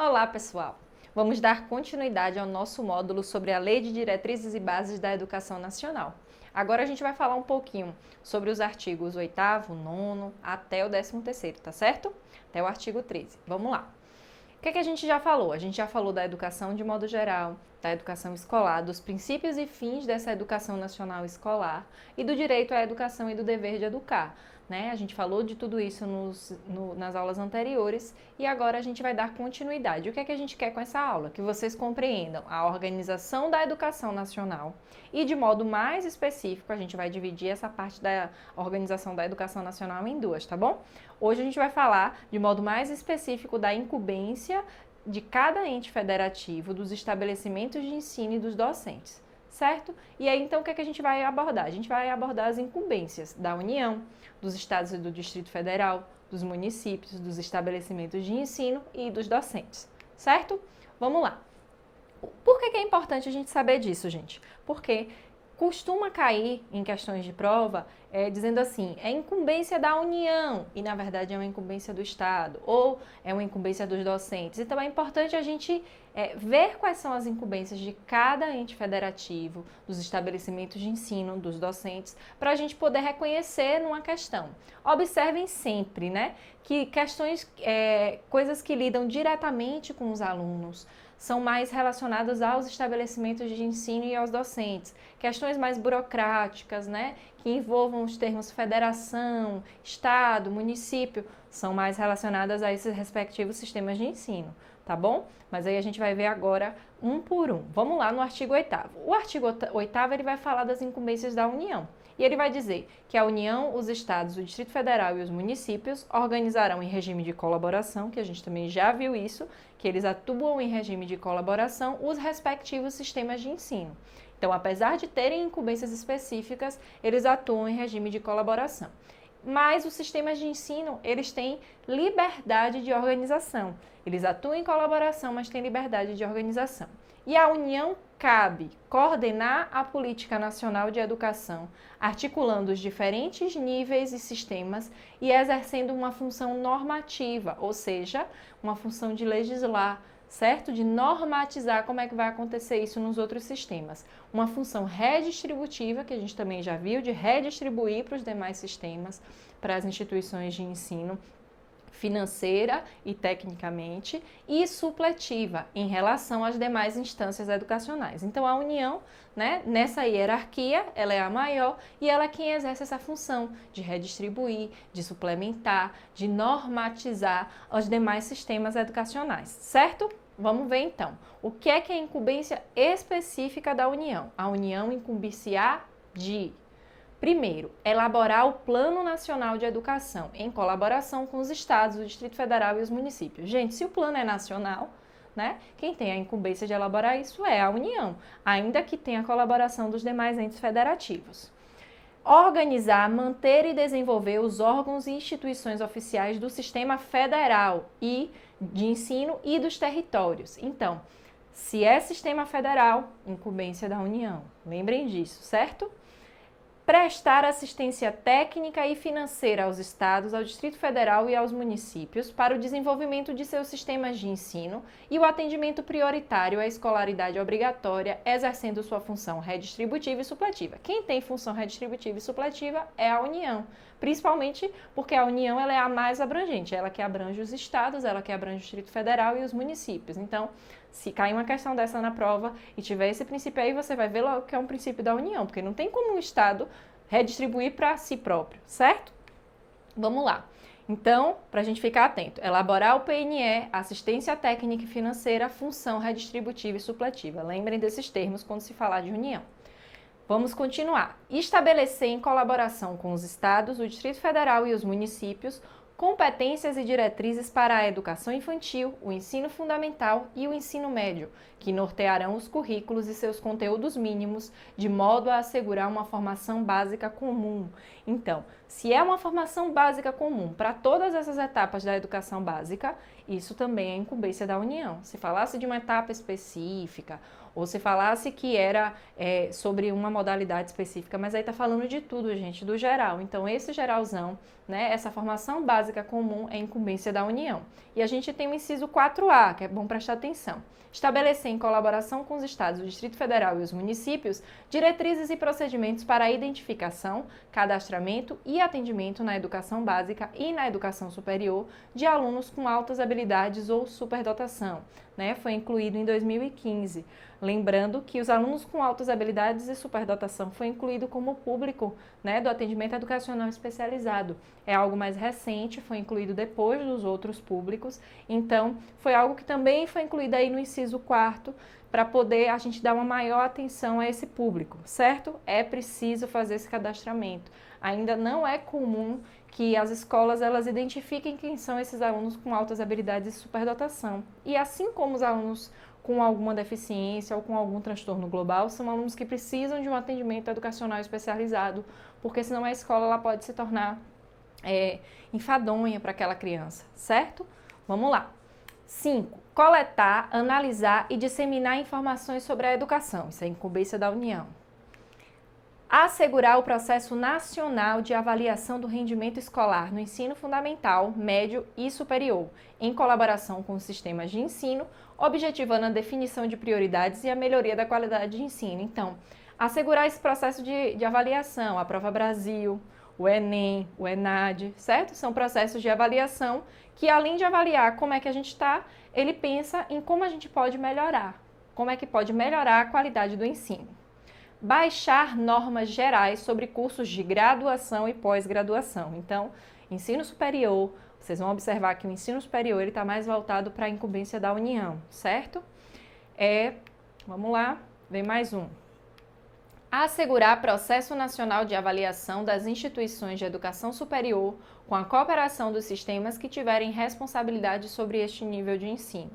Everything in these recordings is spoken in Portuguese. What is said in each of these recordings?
Olá, pessoal! Vamos dar continuidade ao nosso módulo sobre a Lei de Diretrizes e Bases da Educação Nacional. Agora a gente vai falar um pouquinho sobre os artigos 8º, 9º, até o 13º, tá certo? Até o artigo 13. Vamos lá! O que a gente já falou? A gente já falou da educação de modo geral, da educação escolar, dos princípios e fins dessa educação nacional escolar e do direito à educação e do dever de educar. A gente falou de tudo isso nas aulas anteriores e agora a gente vai dar continuidade. O que a gente quer com essa aula? Que vocês compreendam a organização da educação nacional e, de modo mais específico, a gente vai dividir essa parte da organização da educação nacional em duas, tá bom? Hoje a gente vai falar de modo mais específico da incumbência de cada ente federativo, dos estabelecimentos de ensino e dos docentes, certo? E aí, então, o que a gente vai abordar? A gente vai abordar as incumbências da União, dos estados e do Distrito Federal, dos municípios, dos estabelecimentos de ensino e dos docentes, certo? Vamos lá. Por que é importante a gente saber disso, gente? Porque costuma cair em questões de prova dizendo assim, é incumbência da União e na verdade é uma incumbência do Estado ou é uma incumbência dos docentes. Então é importante a gente ver quais são as incumbências de cada ente federativo, dos estabelecimentos de ensino, dos docentes, para a gente poder reconhecer numa questão. Observem sempre, que questões, coisas que lidam diretamente com os alunos, são mais relacionadas aos estabelecimentos de ensino e aos docentes. Questões mais burocráticas, que envolvam os termos federação, estado, município, são mais relacionadas a esses respectivos sistemas de ensino, tá bom? Mas aí a gente vai ver agora um por um. Vamos lá no artigo 8º. O artigo 8º ele vai falar das incumbências da União. E ele vai dizer que a União, os estados, o Distrito Federal e os municípios organizarão em regime de colaboração, que a gente também já viu isso, que eles atuam em regime de colaboração, os respectivos sistemas de ensino. Então, apesar de terem incumbências específicas, eles atuam em regime de colaboração. Mas os sistemas de ensino, eles têm liberdade de organização. Eles atuam em colaboração, mas têm liberdade de organização. E a União cabe coordenar a política nacional de educação, articulando os diferentes níveis e sistemas e exercendo uma função normativa, ou seja, uma função de legislar, certo? De normatizar como é que vai acontecer isso nos outros sistemas. Uma função redistributiva, que a gente também já viu, de redistribuir para os demais sistemas, para as instituições de ensino, financeira e tecnicamente, e supletiva em relação às demais instâncias educacionais. Então, a União, nessa hierarquia, ela é a maior e ela é quem exerce essa função de redistribuir, de suplementar, de normatizar os demais sistemas educacionais, certo? Vamos ver então, o que é a incumbência específica da União? A União incumbe-se-á de: primeiro, elaborar o Plano Nacional de Educação, em colaboração com os estados, o Distrito Federal e os municípios. Gente, se o plano é nacional, quem tem a incumbência de elaborar isso é a União, ainda que tenha a colaboração dos demais entes federativos. Organizar, manter e desenvolver os órgãos e instituições oficiais do sistema federal e de ensino e dos territórios. Então, se é sistema federal, incumbência da União. Lembrem disso, certo? Prestar assistência técnica e financeira aos estados, ao Distrito Federal e aos municípios para o desenvolvimento de seus sistemas de ensino e o atendimento prioritário à escolaridade obrigatória, exercendo sua função redistributiva e supletiva. Quem tem função redistributiva e supletiva é a União, principalmente porque a União ela é a mais abrangente, ela que abrange os estados, ela que abrange o Distrito Federal e os municípios. Então, se cair uma questão dessa na prova e tiver esse princípio aí, você vai ver logo que é um princípio da União, porque não tem como um Estado redistribuir para si próprio, certo? Vamos lá. Então, para a gente ficar atento, elaborar o PNE, assistência técnica e financeira, função redistributiva e supletiva. Lembrem desses termos quando se falar de União. Vamos continuar. Estabelecer em colaboração com os estados, o Distrito Federal e os municípios, competências e diretrizes para a educação infantil, o ensino fundamental e o ensino médio, que nortearão os currículos e seus conteúdos mínimos, de modo a assegurar uma formação básica comum. Então, se é uma formação básica comum para todas essas etapas da educação básica, isso também é incumbência da União. Se falasse de uma etapa específica ou se falasse que era sobre uma modalidade específica, mas aí está falando de tudo, gente, do geral. Então, esse geralzão, né, essa formação básica comum é incumbência da União. E a gente tem o inciso 4A, que é bom prestar atenção. Estabelecer, em colaboração com os estados, o Distrito Federal e os municípios, diretrizes e procedimentos para a identificação, cadastramento e atendimento na educação básica e na educação superior de alunos com altas habilidades ou superdotação, né? Foi incluído em 2015. Lembrando que os alunos com altas habilidades e superdotação foi incluído como público, né, do atendimento educacional especializado. É algo mais recente, foi incluído depois dos outros públicos, então foi algo que também foi incluído aí no inciso 4º, para poder a gente dar uma maior atenção a esse público, certo? É preciso fazer esse cadastramento. Ainda não é comum que as escolas elas identifiquem quem são esses alunos com altas habilidades e superdotação. E assim como os alunos com alguma deficiência ou com algum transtorno global, são alunos que precisam de um atendimento educacional especializado, porque senão a escola ela pode se tornar enfadonha para aquela criança, certo? Vamos lá. 5. Coletar, analisar e disseminar informações sobre a educação. Isso é incumbência da União. Assegurar o processo nacional de avaliação do rendimento escolar no ensino fundamental, médio e superior, em colaboração com os sistemas de ensino, objetivando a definição de prioridades e a melhoria da qualidade de ensino. Então, assegurar esse processo de avaliação, a Prova Brasil, o Enem, o ENAD, certo? São processos de avaliação que, além de avaliar como é que a gente está, ele pensa em como a gente pode melhorar, como é que pode melhorar a qualidade do ensino. Baixar normas gerais sobre cursos de graduação e pós-graduação. Então, ensino superior, vocês vão observar que o ensino superior está mais voltado para a incumbência da União, certo? Vamos lá, vem mais um. Assegurar processo nacional de avaliação das instituições de educação superior com a cooperação dos sistemas que tiverem responsabilidade sobre este nível de ensino.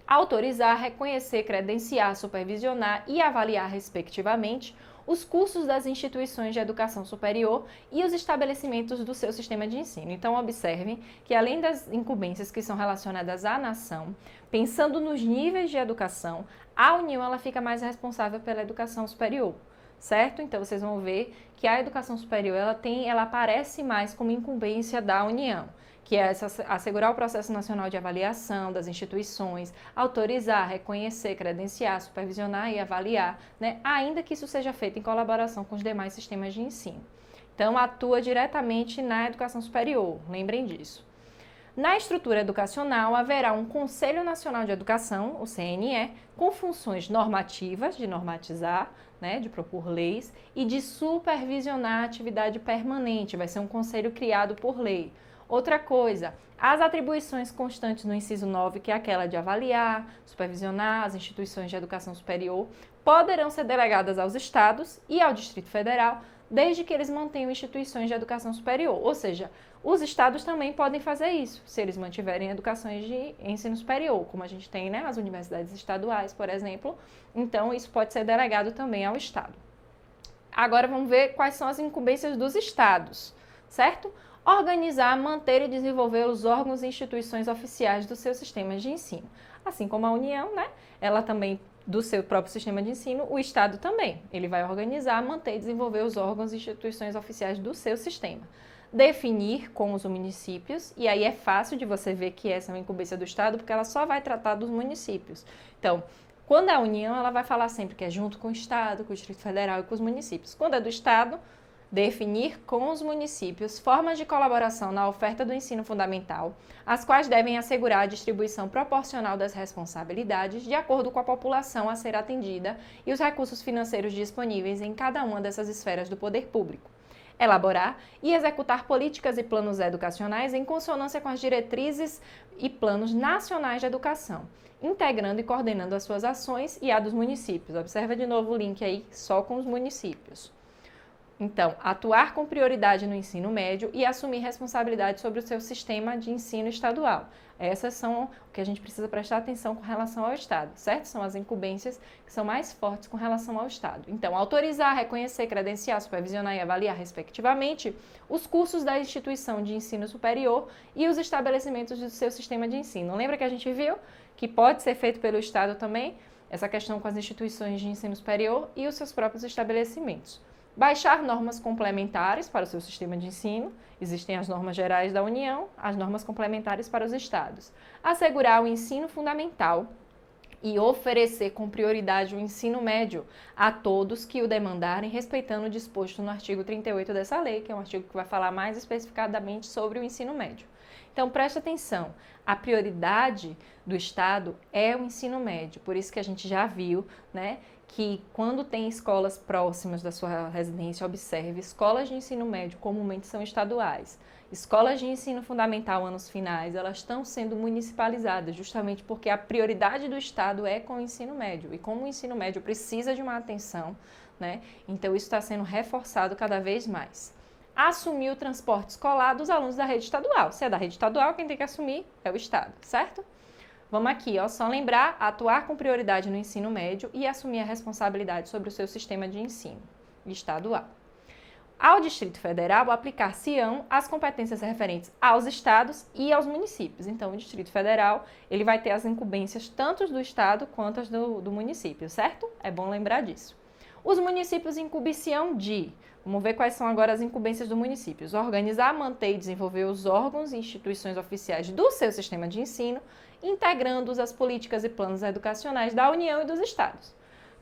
Autorizar, reconhecer, credenciar, supervisionar e avaliar, respectivamente, os cursos das instituições de educação superior e os estabelecimentos do seu sistema de ensino. Então, observem que, além das incumbências que são relacionadas à nação, pensando nos níveis de educação, a União ela fica mais responsável pela educação superior, certo? Então, vocês vão ver que a educação superior ela aparece mais como incumbência da União, que é assegurar o processo nacional de avaliação das instituições, autorizar, reconhecer, credenciar, supervisionar e avaliar, né? Ainda que isso seja feito em colaboração com os demais sistemas de ensino. Então, atua diretamente na educação superior, lembrem disso. Na estrutura educacional, haverá um Conselho Nacional de Educação, o CNE, com funções normativas, de normatizar, né, de propor leis, e de supervisionar a atividade permanente, vai ser um conselho criado por lei. Outra coisa, as atribuições constantes no inciso 9, que é aquela de avaliar, supervisionar as instituições de educação superior, poderão ser delegadas aos estados e ao Distrito Federal, desde que eles mantenham instituições de educação superior. Ou seja, os estados também podem fazer isso, se eles mantiverem educações de ensino superior, como a gente tem, né, as universidades estaduais, por exemplo. Então, isso pode ser delegado também ao estado. Agora, vamos ver quais são as incumbências dos estados, certo? Organizar, manter e desenvolver os órgãos e instituições oficiais dos seus sistemas de ensino. Assim como a União, né? Ela também, do seu próprio sistema de ensino, o Estado também. Ele vai organizar, manter e desenvolver os órgãos e instituições oficiais do seu sistema. Definir com os municípios, e aí é fácil de você ver que essa é uma incumbência do Estado, porque ela só vai tratar dos municípios. Então, quando é a União, ela vai falar sempre que é junto com o Estado, com o Distrito Federal e com os municípios. Quando é do Estado, definir com os municípios formas de colaboração na oferta do ensino fundamental, as quais devem assegurar a distribuição proporcional das responsabilidades de acordo com a população a ser atendida e os recursos financeiros disponíveis em cada uma dessas esferas do poder público. Elaborar e executar políticas e planos educacionais em consonância com as diretrizes e planos nacionais de educação, integrando e coordenando as suas ações e a dos municípios. Observa de novo o link aí, só com os municípios. Então, atuar com prioridade no ensino médio e assumir responsabilidade sobre o seu sistema de ensino estadual. Essas são o que a gente precisa prestar atenção com relação ao Estado, certo? São as incumbências que são mais fortes com relação ao Estado. Então, autorizar, reconhecer, credenciar, supervisionar e avaliar, respectivamente, os cursos da instituição de ensino superior e os estabelecimentos do seu sistema de ensino. Lembra que a gente viu que pode ser feito pelo Estado também? essa questão com as instituições de ensino superior e os seus próprios estabelecimentos. Baixar normas complementares para o seu sistema de ensino, existem as normas gerais da União, as normas complementares para os estados. Assegurar o ensino fundamental e oferecer com prioridade o ensino médio a todos que o demandarem, respeitando o disposto no artigo 38 dessa lei, que é um artigo que vai falar mais especificadamente sobre o ensino médio. Então, preste atenção, a prioridade do Estado é o ensino médio, por isso que a gente já viu, né, que quando tem escolas próximas da sua residência, observe, escolas de ensino médio comumente são estaduais. Escolas de ensino fundamental, anos finais, elas estão sendo municipalizadas, justamente porque a prioridade do Estado é com o ensino médio. E como o ensino médio precisa de uma atenção, né, então isso está sendo reforçado cada vez mais. Assumir o transporte escolar dos alunos da rede estadual. Se é da rede estadual, quem tem que assumir é o Estado, certo? Vamos aqui, ó, só lembrar, atuar com prioridade no ensino médio e assumir a responsabilidade sobre o seu sistema de ensino estadual. Ao Distrito Federal, aplicar-se-ão as competências referentes aos estados e aos municípios. Então, o Distrito Federal, ele vai ter as incumbências tanto do estado quanto as do município, certo? É bom lembrar disso. Os municípios incumbem-se-ão de... Vamos ver quais são agora as incumbências do município. Organizar, manter e desenvolver os órgãos e instituições oficiais do seu sistema de ensino, integrando-os às políticas e planos educacionais da União e dos estados.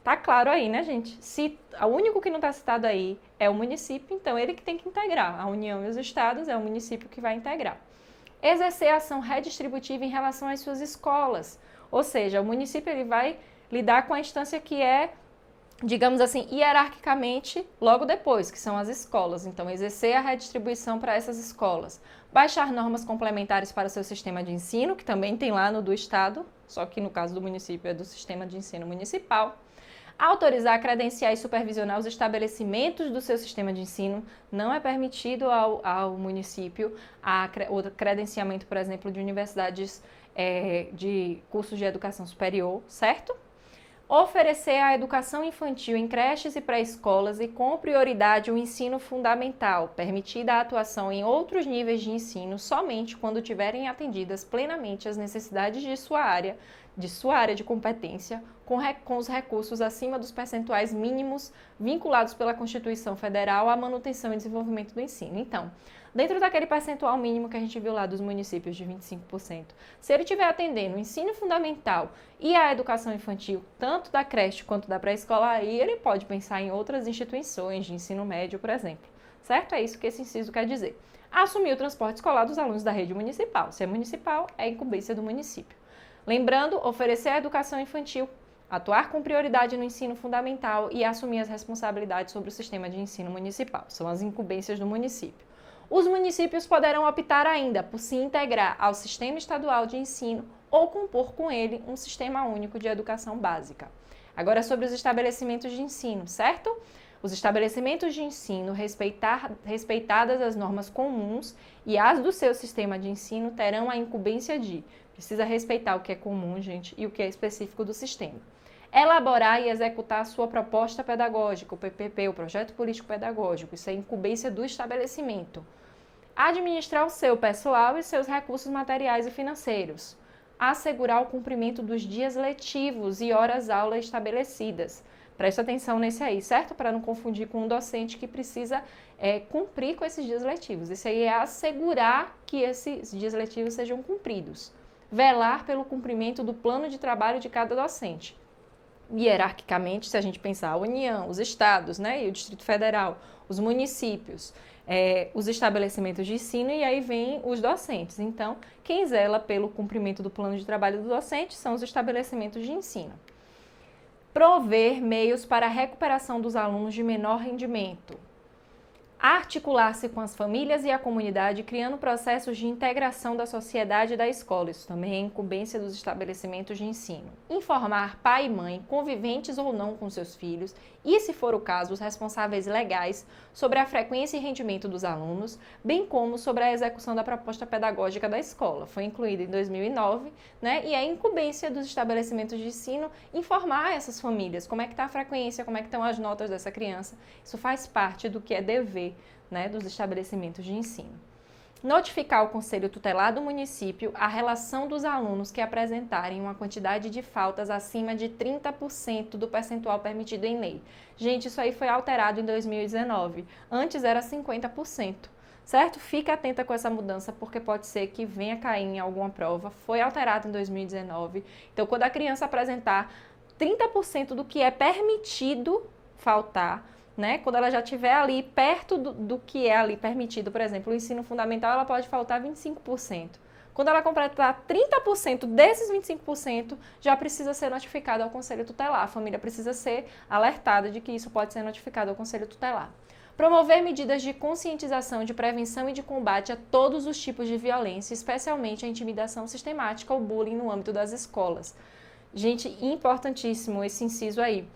Tá claro aí, né, gente? Se o único que não está citado aí é o município, então ele que tem que integrar. A União e os estados é o município que vai integrar. Exercer ação redistributiva em relação às suas escolas. Ou seja, o município ele vai lidar com a instância que é, digamos assim, hierarquicamente logo depois, que são as escolas. Então, exercer a redistribuição para essas escolas. Baixar normas complementares para o seu sistema de ensino, que também tem lá no do estado, só que no caso do município é do sistema de ensino municipal. Autorizar, credenciar e supervisionar os estabelecimentos do seu sistema de ensino. Não é permitido ao município o credenciamento, por exemplo, de universidades de cursos de educação superior, certo? Oferecer a educação infantil em creches e pré-escolas e com prioridade o ensino fundamental, permitida a atuação em outros níveis de ensino somente quando tiverem atendidas plenamente as necessidades de sua área de competência, com os recursos acima dos percentuais mínimos vinculados pela Constituição Federal à manutenção e desenvolvimento do ensino. Então, dentro daquele percentual mínimo que a gente viu lá dos municípios de 25%, se ele estiver atendendo o ensino fundamental e a educação infantil, tanto da creche quanto da pré-escola, aí ele pode pensar em outras instituições de ensino médio, por exemplo. Certo? É isso que esse inciso quer dizer. Assumir o transporte escolar dos alunos da rede municipal. Se é municipal, é incumbência do município. Lembrando, oferecer a educação infantil, atuar com prioridade no ensino fundamental e assumir as responsabilidades sobre o sistema de ensino municipal. São as incumbências do município. Os municípios poderão optar ainda por se integrar ao sistema estadual de ensino ou compor com ele um sistema único de educação básica. Agora sobre os estabelecimentos de ensino, certo? Os estabelecimentos de ensino, respeitadas as normas comuns e as do seu sistema de ensino, terão a incumbência de, precisa respeitar o que é comum, gente, e o que é específico do sistema. Elaborar e executar a sua proposta pedagógica, o PPP, o Projeto Político Pedagógico, isso é incumbência do estabelecimento. Administrar o seu pessoal e seus recursos materiais e financeiros. Assegurar o cumprimento dos dias letivos e horas-aula estabelecidas. Presta atenção nesse aí, certo? Para não confundir com um docente que precisa cumprir com esses dias letivos. Isso aí é assegurar que esses dias letivos sejam cumpridos. Velar pelo cumprimento do plano de trabalho de cada docente. Hierarquicamente, se a gente pensar a União, os estados, né, e o Distrito Federal, os municípios, os estabelecimentos de ensino e aí vem os docentes. Então, quem zela pelo cumprimento do plano de trabalho do docente são os estabelecimentos de ensino. Prover meios para a recuperação dos alunos de menor rendimento. Articular-se com as famílias e a comunidade, criando processos de integração da sociedade e da escola. Isso também é incumbência dos estabelecimentos de ensino. Informar pai e mãe, conviventes ou não com seus filhos, e, se for o caso, os responsáveis legais sobre a frequência e rendimento dos alunos, bem como sobre a execução da proposta pedagógica da escola. Foi incluída em 2009, né? E é incumbência dos estabelecimentos de ensino informar essas famílias como é que está a frequência, como é que estão as notas dessa criança. Isso faz parte do que é dever, né, dos estabelecimentos de ensino. Notificar o Conselho Tutelar do município a relação dos alunos que apresentarem uma quantidade de faltas acima de 30% do percentual permitido em lei. Gente, isso aí foi alterado em 2019. Antes era 50%. Certo? Fique atenta com essa mudança, porque pode ser que venha cair em alguma prova. Foi alterado em 2019. Então, quando a criança apresentar 30% do que é permitido faltar, né? Quando ela já estiver ali perto do que é ali permitido, por exemplo, o ensino fundamental, ela pode faltar 25%. Quando ela completar 30% desses 25%, já precisa ser notificado ao Conselho Tutelar. A família precisa ser alertada de que isso pode ser notificado ao Conselho Tutelar. Promover medidas de conscientização, de prevenção e de combate a todos os tipos de violência, especialmente a intimidação sistemática ou bullying no âmbito das escolas. Gente, importantíssimo esse inciso aí.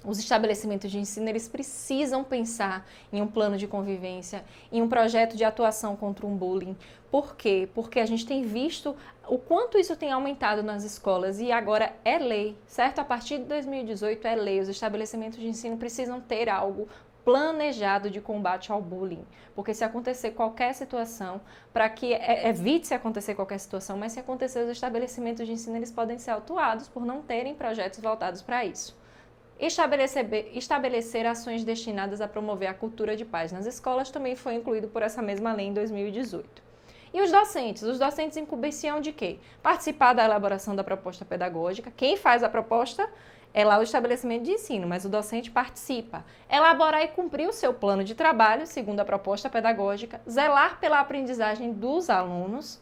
Os estabelecimentos de ensino, eles precisam pensar em um plano de convivência, em um projeto de atuação contra um bullying. Por quê? Porque a gente tem visto o quanto isso tem aumentado nas escolas e agora é lei, certo? A partir de 2018 é lei. Os estabelecimentos de ensino precisam ter algo planejado de combate ao bullying, porque se acontecer qualquer situação, para que evite-se acontecer qualquer situação, mas se acontecer, os estabelecimentos de ensino, eles podem ser autuados por não terem projetos voltados para isso. Estabelecer ações destinadas a promover a cultura de paz nas escolas também foi incluído por essa mesma lei em 2018. E os docentes incumbênciam de quê? Participar da elaboração da proposta pedagógica. Quem faz a proposta é lá o estabelecimento de ensino, mas o docente participa. Elaborar e cumprir o seu plano de trabalho, segundo a proposta pedagógica, zelar pela aprendizagem dos alunos,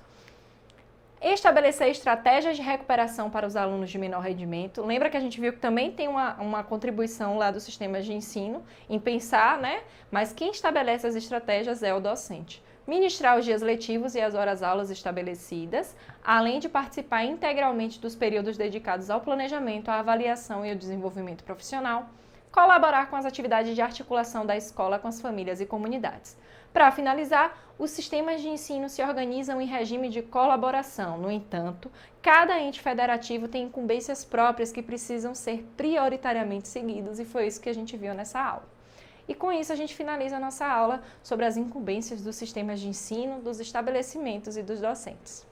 estabelecer estratégias de recuperação para os alunos de menor rendimento. Lembra que a gente viu que também tem uma contribuição lá dos sistemas de ensino em pensar, né? Mas quem estabelece as estratégias é o docente. Ministrar os dias letivos e as horas-aulas estabelecidas, além de participar integralmente dos períodos dedicados ao planejamento, à avaliação e ao desenvolvimento profissional. Colaborar com as atividades de articulação da escola com as famílias e comunidades. Para finalizar, os sistemas de ensino se organizam em regime de colaboração. No entanto, cada ente federativo tem incumbências próprias que precisam ser prioritariamente seguidos, e foi isso que a gente viu nessa aula. E com isso a gente finaliza a nossa aula sobre as incumbências dos sistemas de ensino, dos estabelecimentos e dos docentes.